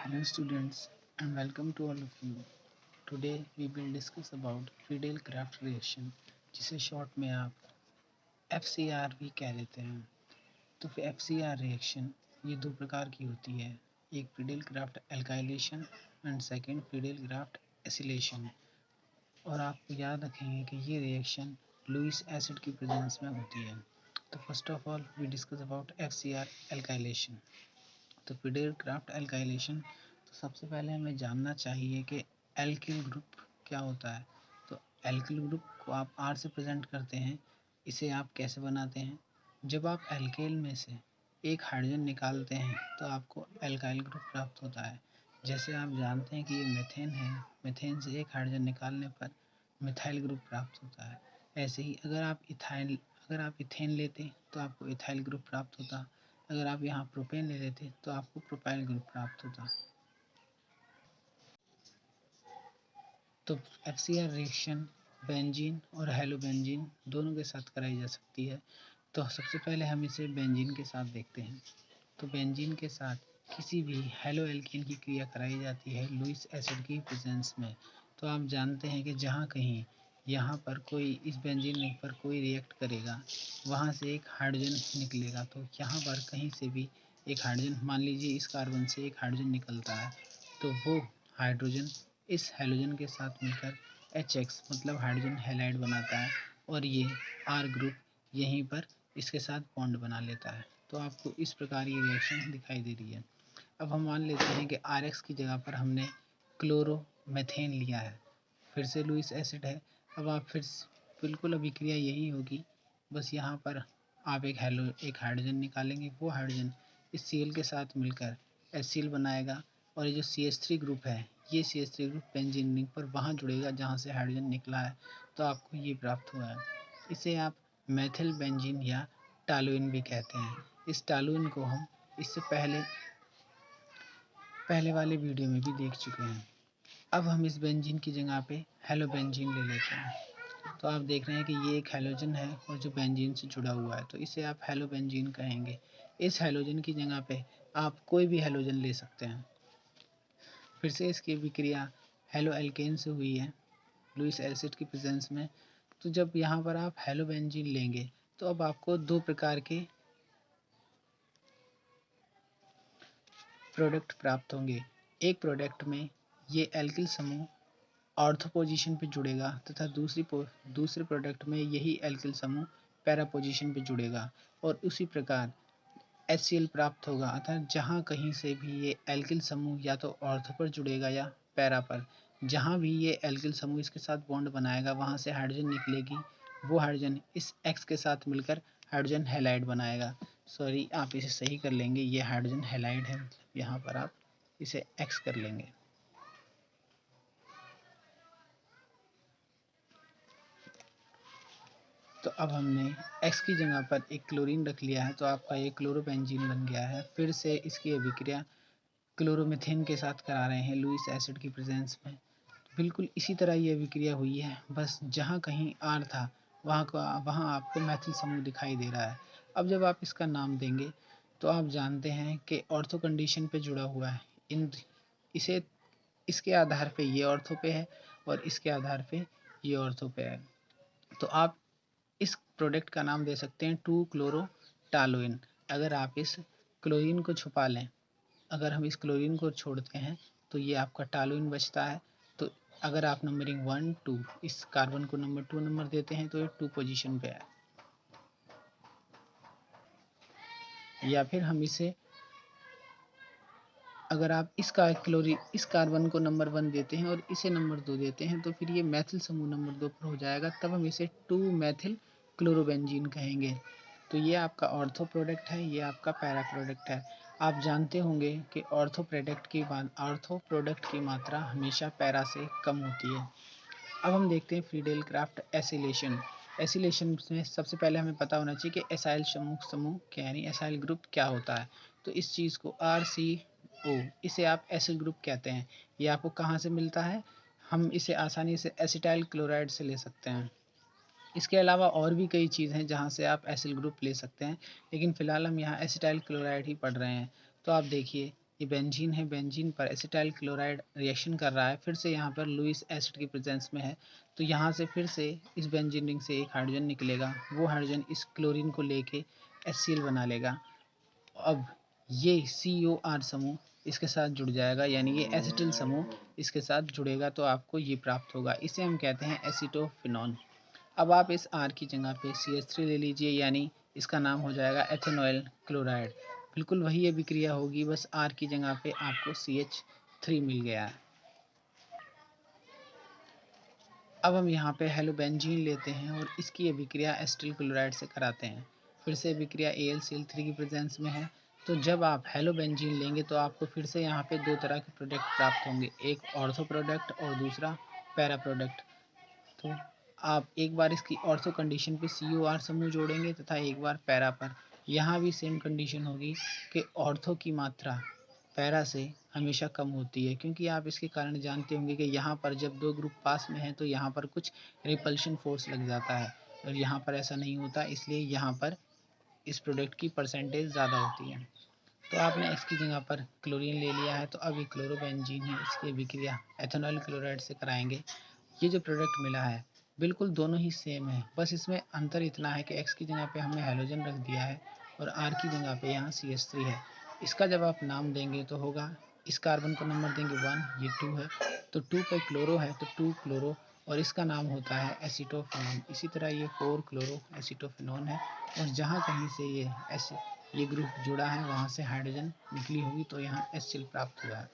Hello students and welcome to all of you. Today we will discuss about Friedel-Crafts reaction जिसे short में आप FCR भी कह देते हैं। तो FCR रिएक्शन ये दो प्रकार की होती है, एक Friedel Craft alkylation and second Friedel Craft acylation. और आप याद रखेंगे कि ये रिएक्शन लुईस एसिड की प्रेजेंस में होती है। तो first of all we discuss about FCR alkylation. तो फ्रीडेल-क्राफ्ट एल्काइलेशन, तो सबसे पहले हमें जानना चाहिए कि एल्किल ग्रुप क्या होता है। तो एल्किल ग्रुप को आप R से प्रेजेंट करते हैं। इसे आप कैसे बनाते हैं? जब आप एल्केल में से एक हाइड्रोजन निकालते हैं तो आपको एल्काइल ग्रुप प्राप्त होता है। जैसे आप जानते हैं कि ये मीथेन है, मीथेन से एक हाइड्रोजन निकालने पर मिथाइल ग्रुप प्राप्त होता है। ऐसे ही अगर आप इथेन लेते तो आपको इथाइल ग्रुप प्राप्त होता। अगर आप यहाँ प्रोपेन ले लेते तो आपको प्रोपाइल ग्रुप प्राप्त होता। तो FCR रिएक्शन बेंजीन और हेलोबेंजीन दोनों के साथ कराई जा सकती है। तो सबसे पहले हम इसे बेंजीन के साथ देखते हैं। तो बेंजीन के साथ किसी भी हेलो एल्कीन की क्रिया कराई जाती है लुईस एसिड की प्रेजेंस में। तो आप जानते हैं कि जहाँ कहीं यहाँ पर कोई इस बेंजीन रिंग पर कोई रिएक्ट करेगा, वहाँ से एक हाइड्रोजन निकलेगा। तो यहाँ पर कहीं से भी एक हाइड्रोजन, मान लीजिए इस कार्बन से एक हाइड्रोजन निकलता है, तो वो हाइड्रोजन इस हेलोजन के साथ मिलकर HX मतलब हाइड्रोजन हैलाइड बनाता है और ये R ग्रुप यहीं पर इसके साथ बॉन्ड बना लेता है। तो आपको इस प्रकार ये रिएक्शन दिखाई दे रही है। अब हम मान लेते हैं कि RX की जगह पर हमने क्लोरोमेथेन लिया है, फिर से लुईस एसिड है। अब आप फिर बिल्कुल अभिक्रिया यही होगी, बस यहाँ पर आप एक हाइड्रोजन निकालेंगे, वो हाइड्रोजन इस Cl के साथ मिलकर HCl बनाएगा और ये जो CH3 ग्रुप है, ये CH3 ग्रुप बेंजीन रिंग पर वहाँ जुड़ेगा जहाँ से हाइड्रोजन निकला है। तो आपको ये प्राप्त हुआ है। इसे आप मेथिल बेंजीन या टालुइन भी कहते हैं। इस टालुइन को हम इससे पहले वाले वीडियो में भी देख चुके हैं। अब हम इस बेंजीन की जगह पे हेलोबेंजीन ले लेते हैं। तो आप देख रहे हैं कि ये एक हेलोजन है और जो बेंजीन से जुड़ा हुआ है, तो इसे आप हेलोबेंजीन कहेंगे। इस हेलोजन की जगह पे आप कोई भी हेलोजन ले सकते हैं। फिर से इसकी विक्रिया हेलो एल्केन से हुई है लुईस एसिड की प्रेजेंस में। तो जब यहाँ पर आप हेलोबेंजीन लेंगे तो अब आपको दो प्रकार के प्रोडक्ट प्राप्त होंगे। एक प्रोडक्ट में ये एल्किल समूह ऑर्थो पोजीशन पे जुड़ेगा तथा दूसरे प्रोडक्ट में यही एल्किल समूह पैरा पोजीशन पे जुड़ेगा और उसी प्रकार HCl प्राप्त होगा। अतः जहाँ कहीं से भी ये एल्किल समूह या तो ऑर्थो पर जुड़ेगा या पैरा पर, जहाँ भी ये एल्किल समूह इसके साथ बॉन्ड बनाएगा वहाँ से हाइड्रोजन निकलेगी। वो हाइड्रोजन इस X के साथ मिलकर हाइड्रोजन हैलाइड बनाएगा। सॉरी, आप इसे सही कर लेंगे, ये हाइड्रोजन हैलाइड है, मतलब यहाँ पर आप इसे X कर लेंगे। तो अब हमने X की जगह पर एक क्लोरीन रख लिया है, तो आपका ये क्लोरोबेंजीन बन गया है। फिर से इसकी अभिक्रिया क्लोरोमीथेन के साथ करा रहे हैं लुईस एसिड की प्रेजेंस में। बिल्कुल इसी तरह ये अभिक्रिया हुई है, बस जहाँ कहीं R था वहाँ आपको मैथिल समूह दिखाई दे रहा है। अब जब आप इसका नाम देंगे तो आप जानते हैं कि ऑर्थो कंडीशन पे जुड़ा हुआ है। इसे इसके आधार पे ये ऑर्थो पे है और इसके आधार पे ये ऑर्थो पे है। तो आप इस प्रोडक्ट का नाम दे सकते हैं 2-क्लोरो-टालुइन। अगर आप इस क्लोरीन को छुपा लें, अगर हम इस क्लोरीन को छोड़ते हैं तो ये आपका टालुइन बचता है। तो अगर आप नंबरिंग 1 2 इस कार्बन को नंबर 2 नंबर देते हैं तो ये 2 पोजीशन पे है। या फिर हम इसे, अगर आप इस कार्बन को नंबर 1 देते हैं और इसे नंबर 2 देते हैं तो फिर ये मैथिल समूह नंबर 2 पर हो जाएगा, तब हम इसे 2 मैथिल क्लोरोबेंजीन कहेंगे। तो ये आपका ऑर्थो प्रोडक्ट है, ये आपका पैरा प्रोडक्ट है। आप जानते होंगे कि ऑर्थो प्रोडक्ट की मात्रा हमेशा पैरा से कम होती है। अब हम देखते हैं फ्रीडेल-क्राफ्ट एसिलेशन। एसिलेशन में सबसे पहले हमें पता होना चाहिए कि एसाइल समूह क्या यानी एसाइल ग्रुप क्या होता है। तो इस चीज़ को RCO, इसे आप एसिल ग्रुप कहते हैं। ये आपको कहाँ से मिलता है? हम इसे आसानी से एसिटाइल क्लोराइड से ले सकते हैं। इसके अलावा और भी कई चीज़ हैं जहाँ से आप एसिल ग्रुप ले सकते हैं, लेकिन फ़िलहाल हम यहाँ एसिटाइल क्लोराइड ही पढ़ रहे हैं। तो आप देखिए ये बेंजीन है, बेंजीन पर एसिटाइल क्लोराइड रिएक्शन कर रहा है, फिर से यहाँ पर लुईस एसिड की प्रेजेंस में है, तो यहाँ से फिर से इस बेंजीन रिंग से एक हाइड्रोजन निकलेगा, वो हाइड्रोजन इस क्लोरीन को लेके HCl बना लेगा। अब ये COR समूह इसके साथ जुड़ जाएगा, यानी ये एसिटिल समूह इसके साथ जुड़ेगा, तो आपको ये प्राप्त होगा। इसे हम कहते हैं एसीटोफिनॉन। अब आप इस R की जगह पे CH3 ले लीजिए, यानी इसका नाम हो जाएगा एथेनॉइल क्लोराइड। बिल्कुल वही अभिक्रिया होगी, बस R की जगह पे आपको CH3 मिल गया है। अब हम यहाँ पे हेलोबेंजीन लेते हैं और इसकी अभिक्रिया एसिटिल क्लोराइड से कराते हैं। फिर से अभिक्रिया AlCl3 की प्रेजेंस में है, तो जब आप हेलोबेंजीन लेंगे तो आपको फिर से यहाँ पे दो तरह के प्रोडक्ट प्राप्त होंगे, एक ऑर्थो प्रोडक्ट और दूसरा पैरा प्रोडक्ट। तो आप एक बार इसकी ऑर्थो कंडीशन पे COR समूह जोड़ेंगे तथा एक बार पैरा पर। यहाँ भी सेम कंडीशन होगी कि ऑर्थो की मात्रा पैरा से हमेशा कम होती है, क्योंकि आप इसके कारण जानते होंगे कि यहाँ पर जब दो ग्रुप पास में हैं तो यहाँ पर कुछ रिपल्शन फोर्स लग जाता है, और यहाँ पर ऐसा नहीं होता, इसलिए यहाँ पर इस प्रोडक्ट की परसेंटेज ज़्यादा होती है। तो आपने X की जगह पर क्लोरीन ले लिया है, तो अब ये क्लोरोबेंजीन है, इसकी अभिक्रिया एथेनॉल क्लोराइड से कराएंगे। ये जो प्रोडक्ट मिला है बिल्कुल दोनों ही सेम है, बस इसमें अंतर इतना है कि X की जगह पे हमने हेलोजन रख दिया है और R की जगह पे यहाँ CH3 है। इसका जब आप नाम देंगे तो होगा, इस कार्बन को नंबर देंगे 1, ये 2 है, तो 2 पे क्लोरो है तो 2 क्लोरो, और इसका नाम होता है एसीटोफिनॉन। इसी तरह ये 4 क्लोरो एसीटोफिनॉन है, और जहाँ कहीं से ये ग्रुप जुड़ा है वहाँ से हाइड्रोजन निकली होगी, तो यहाँ HCl प्राप्त हुआ है।